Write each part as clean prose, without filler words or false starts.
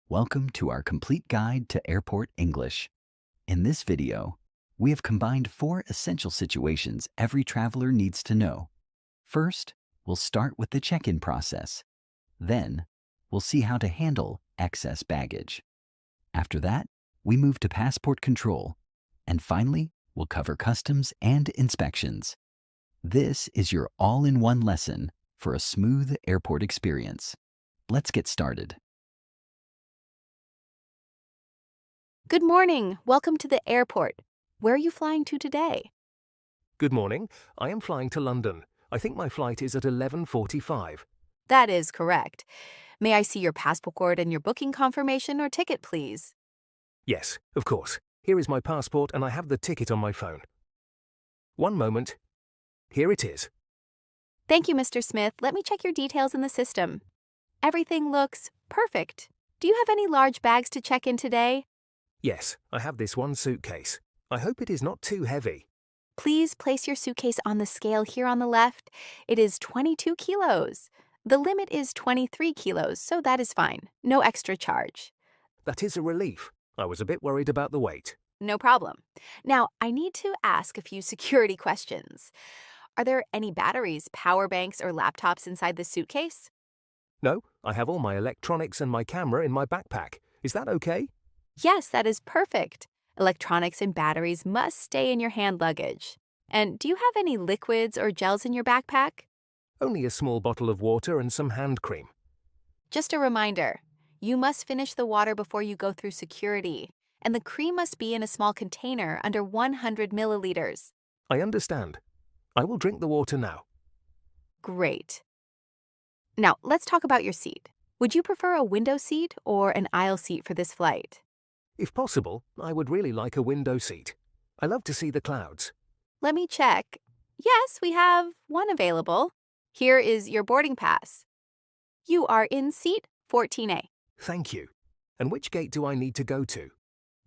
Welcome to our complete guide to airport English. In this video, we have combined 4 essential situations every traveler needs to know. First, we'll start with the check-in process. Then, we'll see how to handle excess baggage. After that, we move to passport control. And finally, we'll cover customs and inspections. This is your all-in-one lesson for a smooth airport experience. Let's get started. Good morning. Welcome to the airport. Where are you flying to today? Good morning. I am flying to London. I think my flight is at 11:45. That is correct. May I see your passport and your booking confirmation or ticket, please? Yes, of course. Here is my passport and I have the ticket on my phone. One moment. Here it is. Thank you, Mr. Smith. Let me check your details in the system. Everything looks perfect. Do you have any large bags to check in today? Yes, I have this one suitcase. I hope it is not too heavy. Please place your suitcase on the scale here on the left. It is 22 kilos. The limit is 23 kilos, so that is fine. No extra charge. That is a relief. I was a bit worried about the weight. No problem. Now, I need to ask a few security questions. Are there any batteries, power banks, or laptops inside the suitcase? No, I have all my electronics and my camera in my backpack. Is that okay? Yes, that is perfect. Electronics and batteries must stay in your hand luggage. And do you have any liquids or gels in your backpack? Only a small bottle of water and some hand cream. Just a reminder, you must finish the water before you go through security, and the cream must be in a small container under 100 milliliters. I understand. I will drink the water now. Great. Now, let's talk about your seat. Would you prefer a window seat or an aisle seat for this flight? If possible, I would really like a window seat. I love to see the clouds. Let me check. Yes, we have one available. Here is your boarding pass. You are in seat 14A. Thank you. And which gate do I need to go to?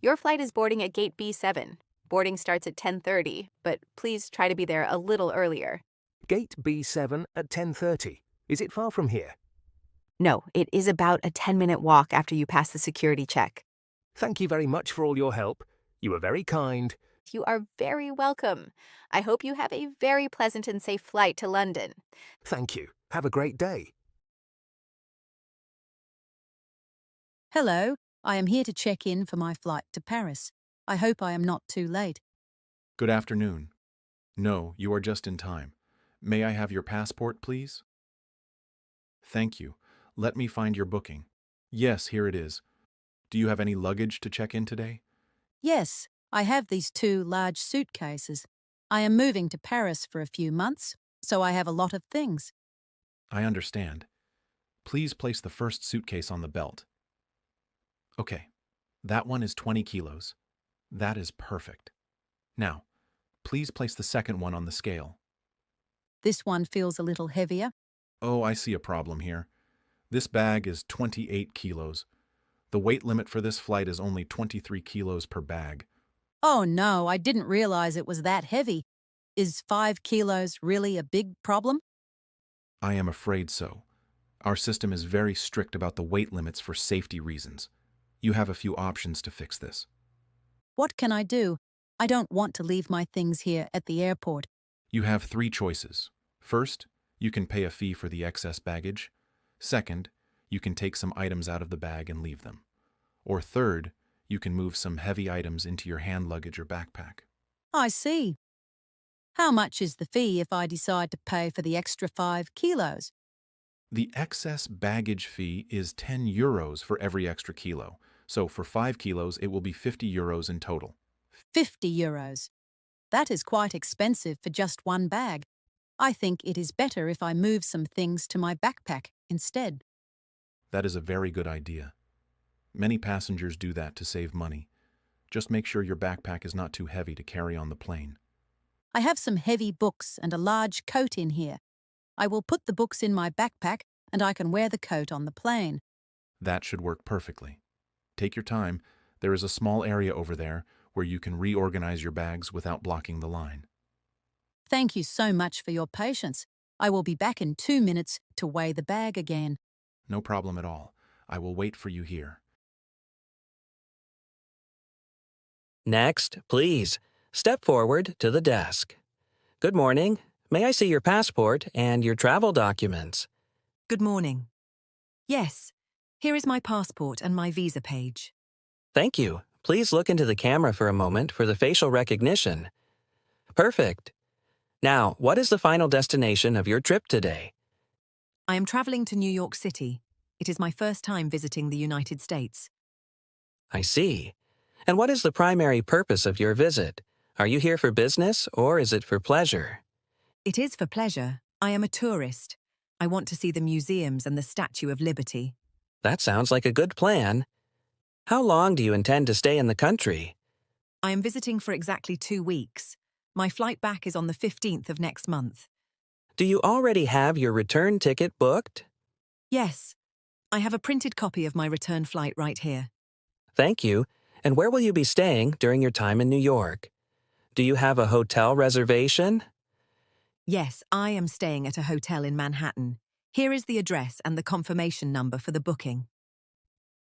Your flight is boarding at gate B7. Boarding starts at 10:30, but please try to be there a little earlier. Gate B7 at 10:30. Is it far from here? No, it is about a 10-minute walk after you pass the security check. Thank you very much for all your help. You were very kind. You are very welcome. I hope you have a very pleasant and safe flight to London. Thank you. Have a great day. Hello, I am here to check in for my flight to Paris. I hope I am not too late. Good afternoon. No, you are just in time. May I have your passport, please? Thank you. Let me find your booking. Yes, here it is. Do you have any luggage to check in today? Yes, I have these 2 large suitcases. I am moving to Paris for a few months, so I have a lot of things. I understand. Please place the first suitcase on the belt. Okay, that one is 20 kilos. That is perfect. Now, please place the second one on the scale. This one feels a little heavier. Oh, I see a problem here. This bag is 28 kilos. The weight limit for this flight is only 23 kilos per bag. Oh no, I didn't realize it was that heavy. Is 5 kilos really a big problem? I am afraid so. Our system is very strict about the weight limits for safety reasons. You have a few options to fix this. What can I do? I don't want to leave my things here at the airport. You have 3 choices. First, you can pay a fee for the excess baggage. Second, you can take some items out of the bag and leave them. Or third, you can move some heavy items into your hand luggage or backpack. I see. How much is the fee if I decide to pay for the extra 5 kilos? The excess baggage fee is 10 euros for every extra kilo. So for 5 kilos, it will be 50 euros in total. 50 euros. That is quite expensive for just one bag. I think it is better if I move some things to my backpack instead. That is a very good idea. Many passengers do that to save money. Just make sure your backpack is not too heavy to carry on the plane. I have some heavy books and a large coat in here. I will put the books in my backpack and I can wear the coat on the plane. That should work perfectly. Take your time. There is a small area over there where you can reorganize your bags without blocking the line. Thank you so much for your patience. I will be back in 2 minutes to weigh the bag again. No problem at all. I will wait for you here. Next, please, step forward to the desk. Good morning. May I see your passport and your travel documents? Good morning. Yes, here is my passport and my visa page. Thank you. Please look into the camera for a moment for the facial recognition. Perfect. Now, what is the final destination of your trip today? I am traveling to New York City. It is my first time visiting the United States. I see. And what is the primary purpose of your visit? Are you here for business or is it for pleasure? It is for pleasure. I am a tourist. I want to see the museums and the Statue of Liberty. That sounds like a good plan. How long do you intend to stay in the country? I am visiting for exactly 2 weeks. My flight back is on the 15th of next month. Do you already have your return ticket booked? Yes, I have a printed copy of my return flight right here. Thank you. And where will you be staying during your time in New York? Do you have a hotel reservation? Yes, I am staying at a hotel in Manhattan. Here is the address and the confirmation number for the booking.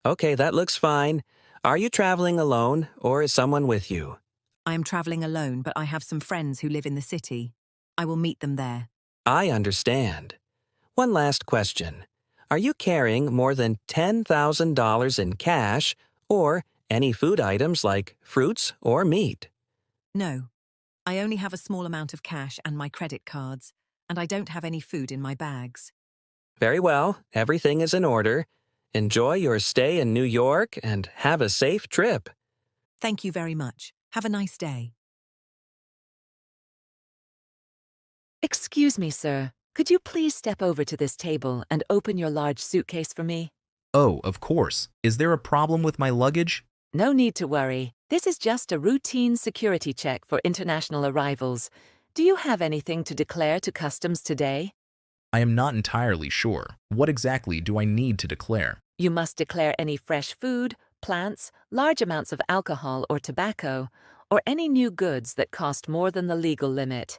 Okay, that looks fine. Are you traveling alone or is someone with you? I am traveling alone, but I have some friends who live in the city. I will meet them there. I understand. One last question. Are you carrying more than $10,000 in cash or any food items like fruits or meat? No, I only have a small amount of cash and my credit cards, and I don't have any food in my bags. Very well, everything is in order. Enjoy your stay in New York and have a safe trip. Thank you very much. Have a nice day. Excuse me, sir. Could you please step over to this table and open your large suitcase for me? Oh, of course. Is there a problem with my luggage? No need to worry. This is just a routine security check for international arrivals. Do you have anything to declare to customs today? I am not entirely sure. What exactly do I need to declare? You must declare any fresh food, plants, large amounts of alcohol or tobacco, or any new goods that cost more than the legal limit.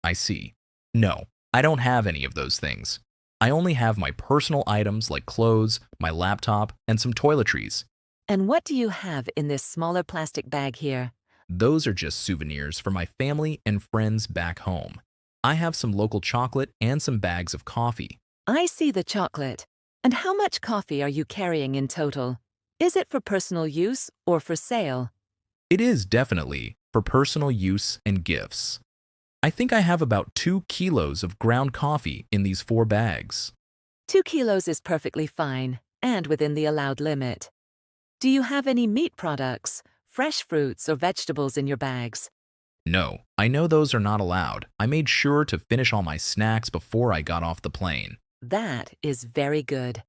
I see. No, I don't have any of those things. I only have my personal items like clothes, my laptop, and some toiletries. And what do you have in this smaller plastic bag here? Those are just souvenirs for my family and friends back home. I have some local chocolate and some bags of coffee. I see the chocolate. And how much coffee are you carrying in total? Is it for personal use or for sale? It is definitely for personal use and gifts. I think I have about 2 kilos of ground coffee in these 4 bags. 2 kilos is perfectly fine and within the allowed limit. Do you have any meat products, fresh fruits or vegetables in your bags? No, I know those are not allowed. I made sure to finish all my snacks before I got off the plane. That is very good.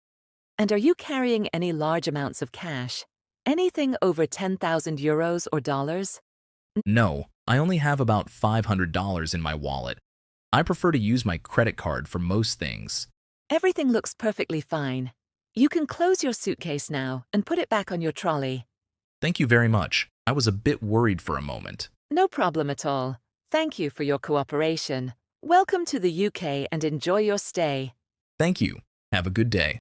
And are you carrying any large amounts of cash? Anything over 10,000 euros or dollars? No, I only have about $500 in my wallet. I prefer to use my credit card for most things. Everything looks perfectly fine. You can close your suitcase now and put it back on your trolley. Thank you very much. I was a bit worried for a moment. No problem at all. Thank you for your cooperation. Welcome to the UK and enjoy your stay. Thank you. Have a good day.